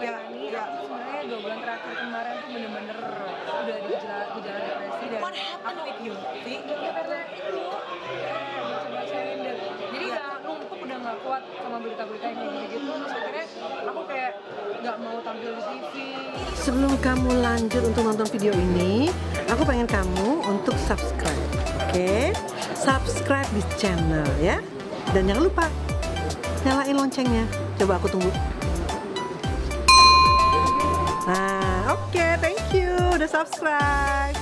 ini aku sebenarnya 2 bulan terakhir kemarin tuh bener-bener udah di gejala depresi dan What happened with you, Vi? ya karena itu baca-bacain dan jadi udah numpuk udah nggak kuat sama berita-berita yang kayak gitu terus akhirnya aku kayak nggak mau tampil di TV. Sebelum kamu lanjut untuk nonton video ini, aku pengen kamu untuk subscribe, oke? Subscribe di channel ya. Dan jangan lupa nyalain loncengnya. Coba aku tunggu. Nah, oke, thank you udah subscribe.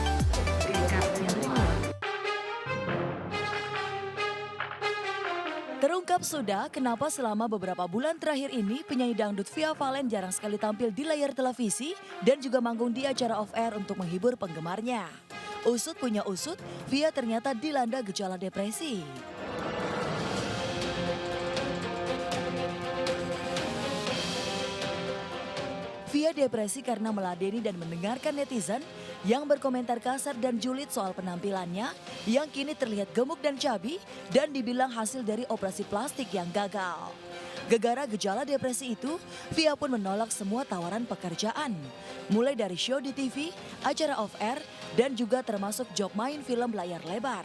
Terungkap sudah kenapa selama beberapa bulan terakhir ini penyanyi dangdut Via Valen jarang sekali tampil di layar televisi dan juga manggung di acara off-air untuk menghibur penggemarnya. Usut punya usut, Via ternyata dilanda gejala depresi. Via depresi karena meladeni dan mendengarkan netizen yang berkomentar kasar dan julid soal penampilannya yang kini terlihat gemuk dan cabi dan dibilang hasil dari operasi plastik yang gagal. Gegara gejala depresi itu, Via pun menolak semua tawaran pekerjaan. Mulai dari show di TV, acara off-air, dan juga termasuk job main film layar lebar.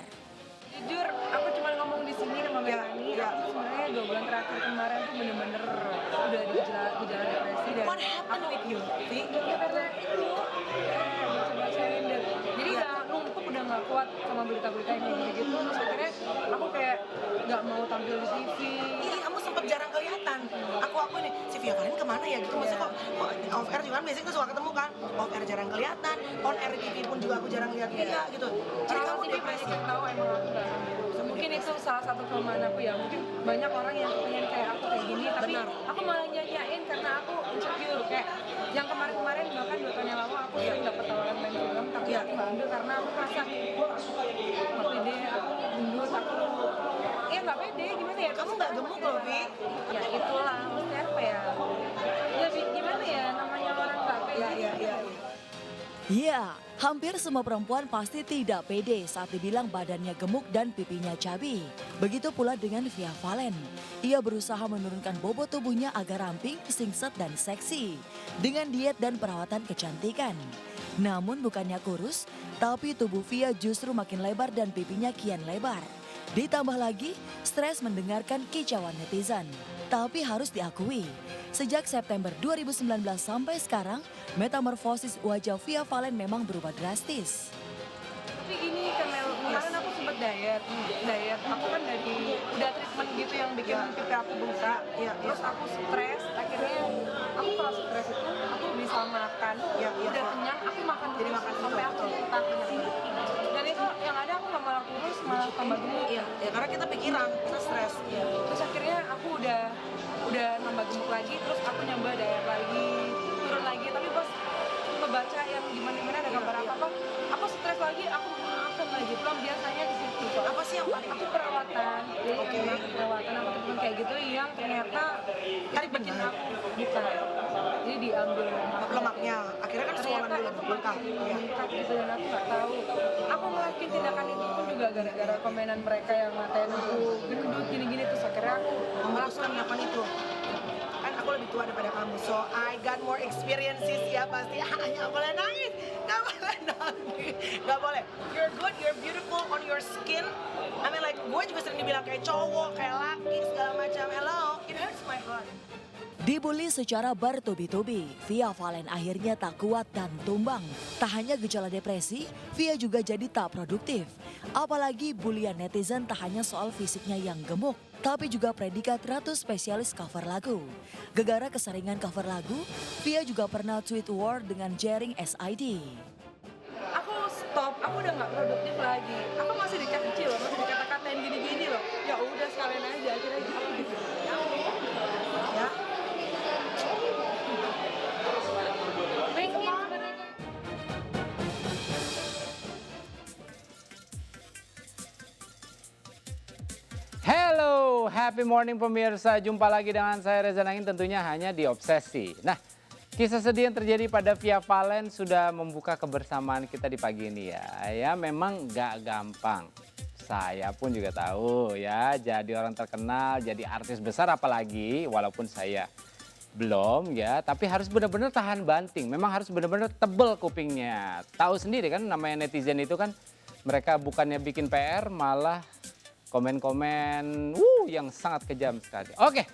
Jujur, aku cuma ngomong di sini sama Melani, aku sebenarnya 2 bulan terakhir kemarin tuh bener-bener udah di gejala depresi dan What happened with you, Vi? ya karena itu baca-bacain dan jadi udah numpuk udah nggak kuat sama berita-berita yang kayak gitu terus akhirnya aku kayak nggak mau tampil di TV. Iya, kamu sempet jarang kelihatan. Aku ini si Via Valen kemana ya gitu. Maksudnya kok off air juga kan biasanya tuh suka ketemu kan. Off air jarang kelihatan, on air TV pun juga aku jarang lihat dia gitu. Jadi Kalau kamu TV depresi. banyak yang tahu emang aku nggak tampil. Mungkin itu salah satu kelemahan aku ya. Mungkin banyak orang yang pengen kayak aku kayak gini, tapi Benar. aku malah nyanyain karena aku insecure kayak yang kemarin-kemarin bahkan 2 tahun yang lalu aku sering dapat tawaran main film, tapi aku nggak ambil karena aku merasa nggak pede, aku gendut, aku ya nggak pede gimana ya? Kamu nggak gemuk loh, Vi. Ya itulah, maksudnya apa ya? Ya gimana ya namanya orang nggak pede. Iya. Ya, hampir semua perempuan pasti tidak pede saat dibilang badannya gemuk dan pipinya cabi. Begitu pula dengan Via Valen. Ia berusaha menurunkan bobot tubuhnya agar ramping, singset dan seksi. Dengan diet dan perawatan kecantikan. Namun bukannya kurus, tapi tubuh Via justru makin lebar dan pipinya kian lebar. Ditambah lagi, stres mendengarkan kicauan netizen. Tapi harus diakui, sejak September 2019 sampai sekarang, metamorfosis wajah Via Valen memang berubah drastis. Tapi gini karena kemarin aku sempet diet, aku kan dari udah treatment gitu yang bikin pipi aku buka, terus aku stres, akhirnya aku kalau stres itu aku bisa makan, udah kenyang aku makan Jadi terus makan sampai aku betul. tak dan itu yang ada aku nggak malah kurus malah tambah gemuk. Iya, ya karena kita pikiran, kita stres. Terus akhirnya aku udah nambah gemuk lagi, terus aku nyoba diet lagi, turun lagi, tapi pas ngebaca yang gimana ada gambar apa aku stres lagi, aku makan lagi, belum biasanya di situ. Apa sih yang paling Aku perawatan, jadi emang perawatan aku temen kayak gitu yang ternyata Tadi bikin benar. aku bukan, jadi diambil lemaknya? Akhirnya kan swollen ternyata dulu, itu bengkak. makin Iya. meningkat gitu dan aku nggak tahu. Aku ngelakuin tindakan itu pun juga gara-gara komenan mereka yang ngatain aku gendut gini-gini terus akhirnya aku Memutuskan melakukan itu. Kan aku lebih tua daripada kamu, so I got more experiences ya pasti. Nggak boleh nangis, nggak boleh. You're good, you're beautiful on your skin. I mean like gue juga sering dibilang kayak cowok, kayak laki segala macam. Hello, it hurts my heart. Dibully secara bertubi-tubi, Via Valen akhirnya tak kuat dan tumbang. Tak hanya gejala depresi, Via juga jadi tak produktif. Apalagi bulian netizen tak hanya soal fisiknya yang gemuk, tapi juga predikat ratu spesialis cover lagu. Gegara keseringan cover lagu, Via juga pernah tweet war dengan jaring SID. aku stop, aku udah nggak produktif lagi. Aku masih dikecil, masih dikata-katain gini-gini loh. Ya udah sekalian aja akhirnya aku gitu. Ya, Pengen sebenarnya. Hello, happy morning pemirsa. Jumpa lagi dengan saya Reza Nangin tentunya hanya di Obsesi. Nah, kisah sedih yang terjadi pada Via Valen sudah membuka kebersamaan kita di pagi ini ya. Ya memang gak gampang. Saya pun juga tahu ya, jadi orang terkenal, jadi artis besar apalagi walaupun saya Belum ya, tapi harus benar-benar tahan banting. Memang harus benar-benar tebel kupingnya. Tahu sendiri kan namanya netizen itu kan mereka bukannya bikin PR malah komen-komen yang sangat kejam sekali. Oke.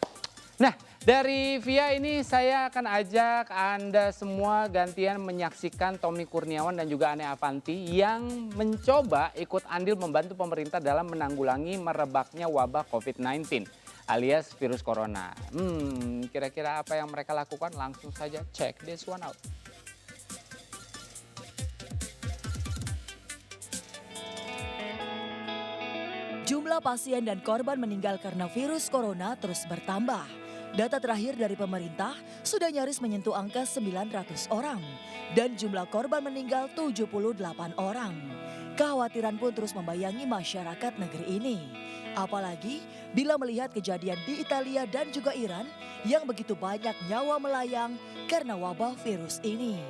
Nah, dari Via ini saya akan ajak Anda semua gantian menyaksikan Tommy Kurniawan dan juga Ane Avanti yang mencoba ikut andil membantu pemerintah dalam menanggulangi merebaknya wabah COVID-19 alias virus corona. Kira-kira apa yang mereka lakukan? Langsung saja check this one out. Jumlah pasien dan korban meninggal karena virus corona terus bertambah. Data terakhir dari pemerintah sudah nyaris menyentuh angka 900 orang dan jumlah korban meninggal 78 orang. Kekhawatiran pun terus membayangi masyarakat negeri ini. Apalagi bila melihat kejadian di Italia dan juga Iran yang begitu banyak nyawa melayang karena wabah virus ini.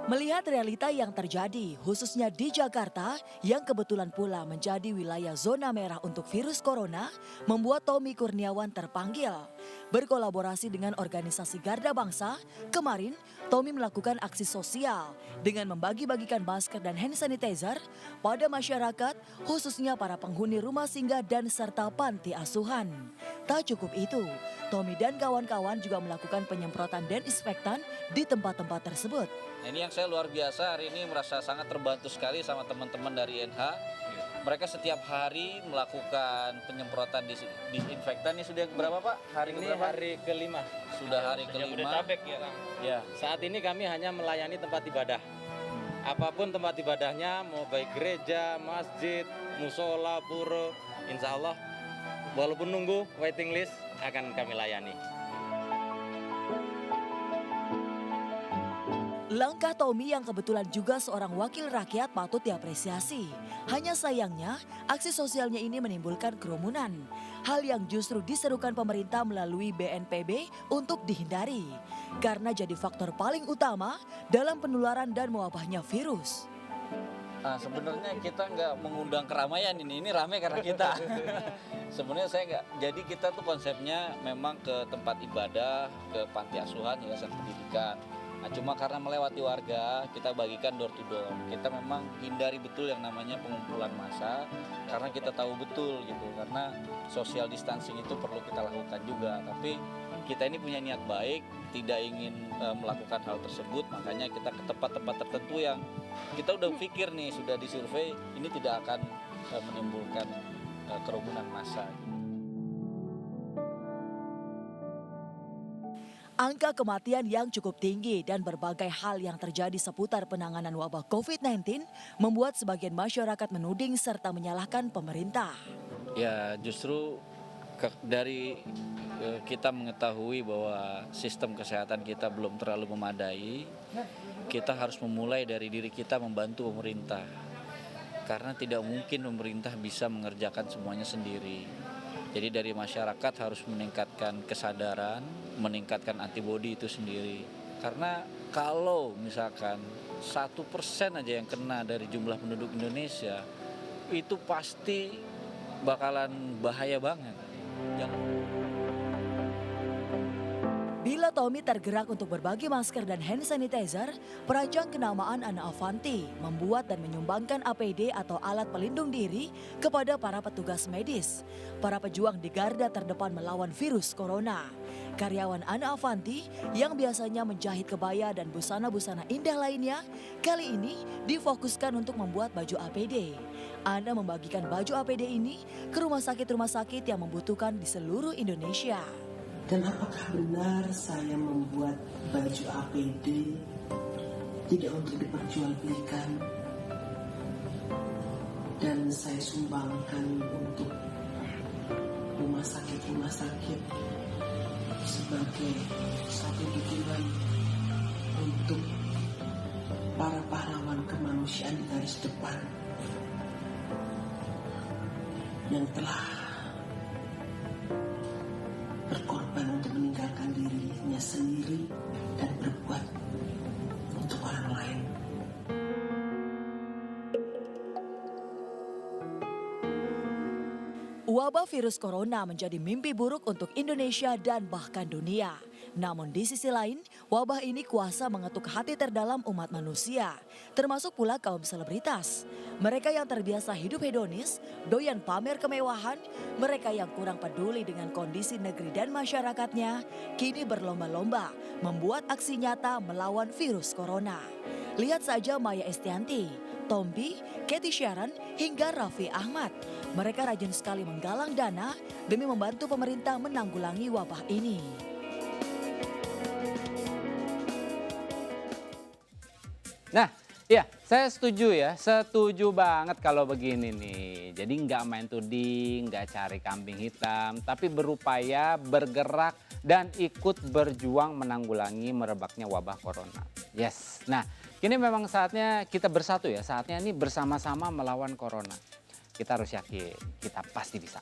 Melihat realita yang terjadi, khususnya di Jakarta, yang kebetulan pula menjadi wilayah zona merah untuk virus corona, membuat Tommy Kurniawan terpanggil. Berkolaborasi dengan organisasi Garda Bangsa, kemarin Tommy melakukan aksi sosial dengan membagi-bagikan masker dan hand sanitizer pada masyarakat, khususnya para penghuni rumah singgah dan serta panti asuhan. Tak cukup itu, Tommy dan kawan-kawan juga melakukan penyemprotan disinfektan di tempat-tempat tersebut. Nah, ini yang saya luar biasa hari ini merasa sangat terbantu sekali sama teman-teman dari NH. Mereka setiap hari melakukan penyemprotan disinfektan. Ini sudah berapa Pak? Hari ini hari kelima. Sudah hari kelima. Jabodetabek ya Kang. Ya, saat ini kami hanya melayani tempat ibadah. Apapun tempat ibadahnya, mau baik gereja, masjid, musola, pura, insya Allah walaupun nunggu waiting list akan kami layani. Langkah Tommy yang kebetulan juga seorang wakil rakyat patut diapresiasi. Hanya sayangnya, aksi sosialnya ini menimbulkan kerumunan. Hal yang justru diserukan pemerintah melalui BNPB untuk dihindari. Karena jadi faktor paling utama dalam penularan dan mewabahnya virus. Nah, sebenarnya kita nggak mengundang keramaian ini ramai karena kita. Sebenarnya saya nggak, jadi kita tuh konsepnya memang ke tempat ibadah, ke panti asuhan, yayasan pendidikan. Nah, cuma karena melewati warga, kita bagikan door to door. Kita memang hindari betul yang namanya pengumpulan massa, karena kita tahu betul gitu, karena social distancing itu perlu kita lakukan juga. Tapi kita ini punya niat baik, tidak ingin melakukan hal tersebut, makanya kita ke tempat-tempat tertentu yang kita udah pikir nih, sudah disurvei, ini tidak akan menimbulkan kerumunan massa. Angka kematian yang cukup tinggi dan berbagai hal yang terjadi seputar penanganan wabah COVID-19 membuat sebagian masyarakat menuding serta menyalahkan pemerintah. Ya justru dari kita mengetahui bahwa sistem kesehatan kita belum terlalu memadai, kita harus memulai dari diri kita membantu pemerintah. Karena tidak mungkin pemerintah bisa mengerjakan semuanya sendiri. Jadi dari masyarakat harus meningkatkan kesadaran, meningkatkan antibodi itu sendiri. Karena kalau misalkan 1% aja yang kena dari jumlah penduduk Indonesia, itu pasti bakalan bahaya banget. Bila Tommy tergerak untuk berbagi masker dan hand sanitizer, perancang kenamaan Ane Avanti membuat dan menyumbangkan APD atau alat pelindung diri kepada para petugas medis, para pejuang di garda terdepan melawan virus corona. Karyawan Ane Avanti yang biasanya menjahit kebaya dan busana-busana indah lainnya, kali ini difokuskan untuk membuat baju APD. Ane membagikan baju APD ini ke rumah sakit yang membutuhkan di seluruh Indonesia. Dan apakah benar saya membuat baju APD tidak untuk diperjualbelikan dan saya sumbangkan untuk rumah sakit sebagai satu dukungan untuk para pahlawan kemanusiaan di garis depan yang telah berkorban untuk meninggalkan dirinya sendiri dan berbuat untuk orang lain. Wabah virus corona menjadi mimpi buruk untuk Indonesia dan bahkan dunia. Namun di sisi lain, wabah ini kuasa mengetuk hati terdalam umat manusia, termasuk pula kaum selebritas. Mereka yang terbiasa hidup hedonis, doyan pamer kemewahan, mereka yang kurang peduli dengan kondisi negeri dan masyarakatnya, kini berlomba-lomba membuat aksi nyata melawan virus corona. Lihat saja Maya Estianti, Tompi, Cathy Sharon, hingga Raffi Ahmad. Mereka rajin sekali menggalang dana demi membantu pemerintah menanggulangi wabah ini. Nah, iya, saya setuju banget kalau begini nih. Jadi nggak main tuding, nggak cari kambing hitam, tapi berupaya bergerak dan ikut berjuang menanggulangi merebaknya wabah corona. Yes, nah kini memang saatnya kita bersatu ya, saatnya ini bersama-sama melawan corona. Kita harus yakin, kita pasti bisa.